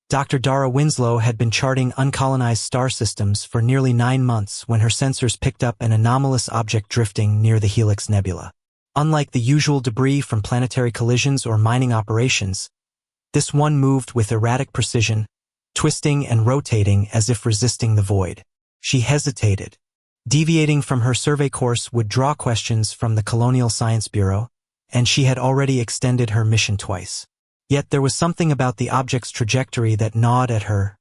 Dr. Dara Winslow had been charting uncolonized star systems for nearly 9 months when her sensors picked up an anomalous object drifting near the Helix Nebula. Unlike the usual debris from planetary collisions or mining operations, this one moved with erratic precision, twisting and rotating as if resisting the void. She hesitated. Deviating from her survey course would draw questions from the Colonial Science Bureau, and she had already extended her mission twice. Yet there was something about the object's trajectory that gnawed at her,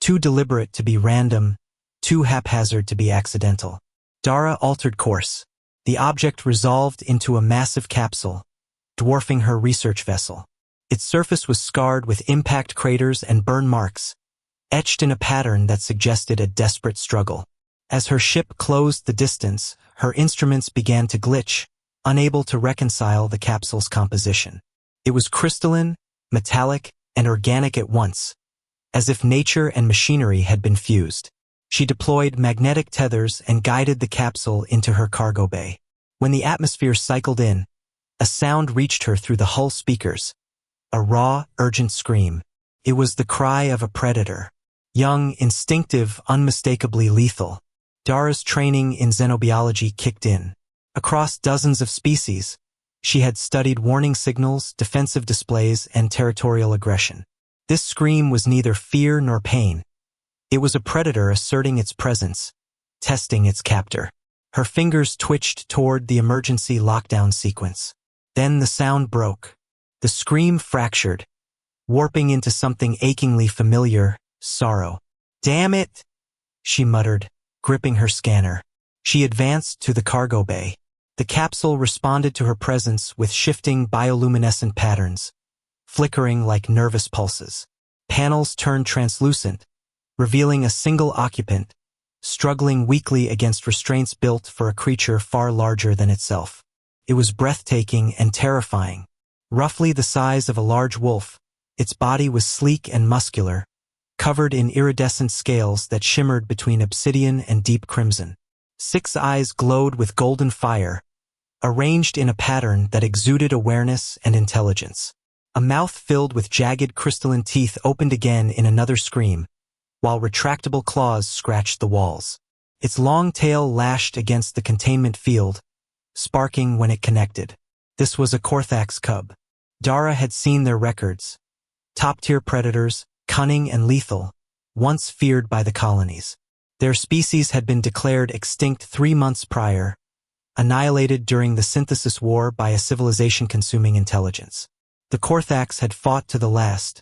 too deliberate to be random, too haphazard to be accidental. Dara altered course. The object resolved into a massive capsule, dwarfing her research vessel. Its surface was scarred with impact craters and burn marks, etched in a pattern that suggested a desperate struggle. As her ship closed the distance, her instruments began to glitch, unable to reconcile the capsule's composition. It was crystalline, metallic, and organic at once, as if nature and machinery had been fused. She deployed magnetic tethers and guided the capsule into her cargo bay. When the atmosphere cycled in, a sound reached her through the hull speakers, a raw, urgent scream. It was the cry of a predator. Young, instinctive, unmistakably lethal. Dara's training in xenobiology kicked in. Across dozens of species, she had studied warning signals, defensive displays, and territorial aggression. This scream was neither fear nor pain. It was a predator asserting its presence, testing its captor. Her fingers twitched toward the emergency lockdown sequence. Then the sound broke. The scream fractured, warping into something achingly familiar, sorrow. "Damn it!" she muttered, gripping her scanner. She advanced to the cargo bay. The capsule responded to her presence with shifting bioluminescent patterns, flickering like nervous pulses. Panels turned translucent, revealing a single occupant, struggling weakly against restraints built for a creature far larger than itself. It was breathtaking and terrifying. Roughly the size of a large wolf, its body was sleek and muscular, covered in iridescent scales that shimmered between obsidian and deep crimson. 6 eyes glowed with golden fire, arranged in a pattern that exuded awareness and intelligence. A mouth filled with jagged crystalline teeth opened again in another scream, while retractable claws scratched the walls. Its long tail lashed against the containment field, sparking when it connected. This was a Corfax cub. Dara had seen their records. Top-tier predators, cunning and lethal, once feared by the colonies. Their species had been declared extinct 3 months prior, annihilated during the synthesis war by a civilization-consuming intelligence. The Corfax had fought to the last,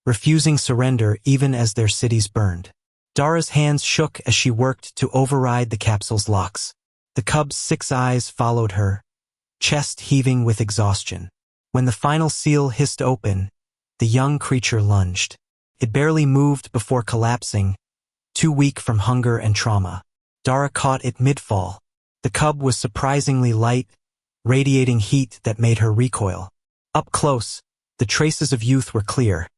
refusing surrender even as their cities burned. Dara's hands shook as she worked to override the capsule's locks. The cub's 6 eyes followed her, chest heaving with exhaustion. When the final seal hissed open, the young creature lunged. It barely moved before collapsing, too weak from hunger and trauma. Dara caught it mid-fall. The cub was surprisingly light, radiating heat that made her recoil. Up close, the traces of youth were clear.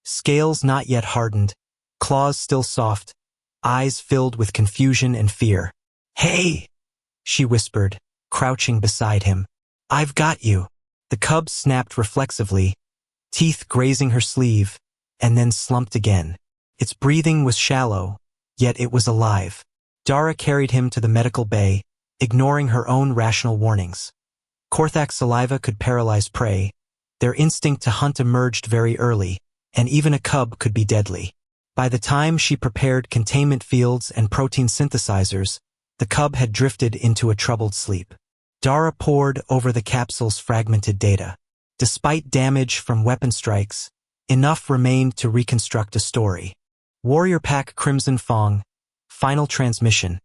Scales not yet hardened, claws still soft, eyes filled with confusion and fear. "Hey!" she whispered, crouching beside him. "I've got you." The cub snapped reflexively, teeth grazing her sleeve, and then slumped again. Its breathing was shallow, yet it was alive. Dara carried him to the medical bay, ignoring her own rational warnings. Corfax saliva could paralyze prey. Their instinct to hunt emerged very early, and even a cub could be deadly. By the time she prepared containment fields and protein synthesizers, the cub had drifted into a troubled sleep. Dara pored over the capsule's fragmented data. Despite damage from weapon strikes, enough remained to reconstruct a story. Warrior Pack Crimson Fong, final transmission.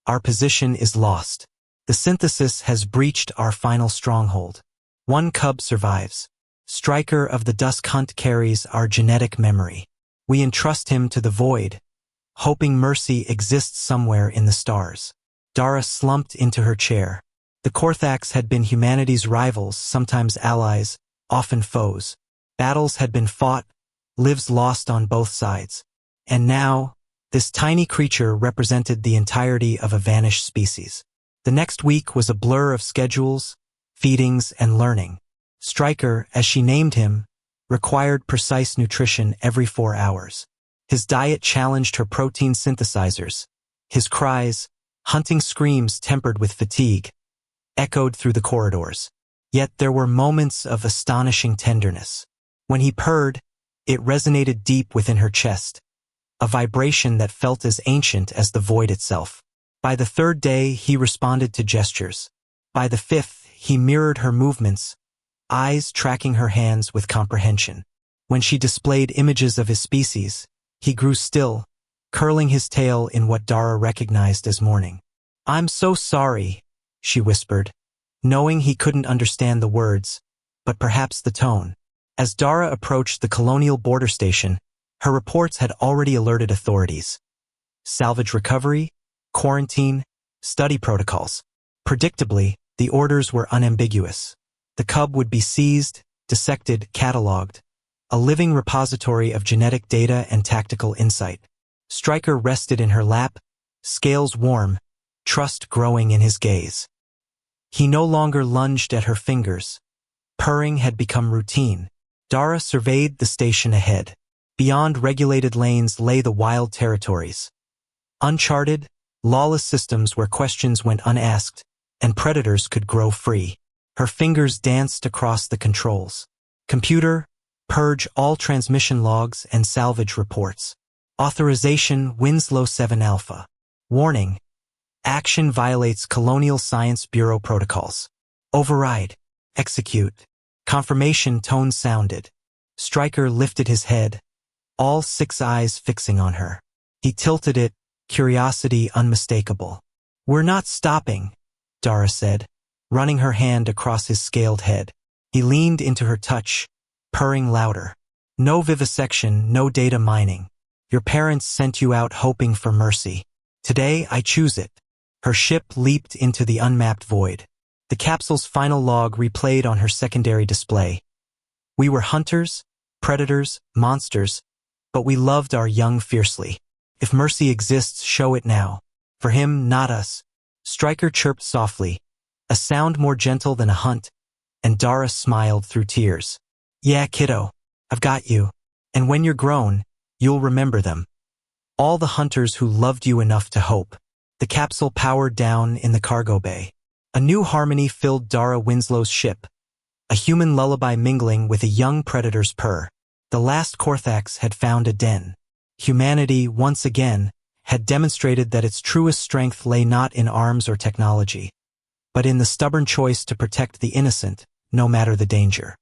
Our position is lost. The synthesis has breached our final stronghold. 1 cub survives. Striker of the Dusk Hunt carries our genetic memory. We entrust him to the void, hoping mercy exists somewhere in the stars. Dara slumped into her chair. The Corfax had been humanity's rivals, sometimes allies, often foes. Battles had been fought, lives lost on both sides. And now, this tiny creature represented the entirety of a vanished species. The next week was a blur of schedules, feedings, and learning. Striker, as she named him, required precise nutrition every 4 hours. His diet challenged her protein synthesizers. His cries, hunting screams tempered with fatigue, echoed through the corridors. Yet there were moments of astonishing tenderness. When he purred, it resonated deep within her chest, a vibration that felt as ancient as the void itself. By the 3rd day, he responded to gestures. By the 5th, he mirrored her movements, eyes tracking her hands with comprehension. When she displayed images of his species, he grew still, curling his tail in what Dara recognized as mourning. "I'm so sorry," she whispered, knowing he couldn't understand the words, but perhaps the tone. As Dara approached the colonial border station, her reports had already alerted authorities. Salvage recovery, quarantine, study protocols. Predictably, the orders were unambiguous. The cub would be seized, dissected, catalogued, a living repository of genetic data and tactical insight. Stryker rested in her lap, scales warm, trust growing in his gaze. He no longer lunged at her fingers. Purring had become routine. Dara surveyed the station ahead. Beyond regulated lanes lay the wild territories. Uncharted, lawless systems where questions went unasked, and predators could grow free. Her fingers danced across the controls. Computer, purge all transmission logs and salvage reports. Authorization Winslow 7 Alpha. Warning. Action violates Colonial Science Bureau protocols. Override. Execute. Confirmation tone sounded. Stryker lifted his head, all 6 eyes fixing on her. He tilted it, curiosity unmistakable. "We're not stopping," Dara said, running her hand across his scaled head. He leaned into her touch, purring louder. "No vivisection, no data mining. Your parents sent you out hoping for mercy. Today I choose it." Her ship leaped into the unmapped void. The capsule's final log replayed on her secondary display. "We were hunters, predators, monsters, but we loved our young fiercely. If mercy exists, show it now. For him, not us." Stryker chirped softly, a sound more gentle than a hunt, and Dara smiled through tears. "Yeah, kiddo, I've got you. And when you're grown, you'll remember them. All the hunters who loved you enough to hope." The capsule powered down in the cargo bay. A new harmony filled Dara Winslow's ship, a human lullaby mingling with a young predator's purr. The last Corfax had found a den. Humanity, once again, had demonstrated that its truest strength lay not in arms or technology, but in the stubborn choice to protect the innocent, no matter the danger.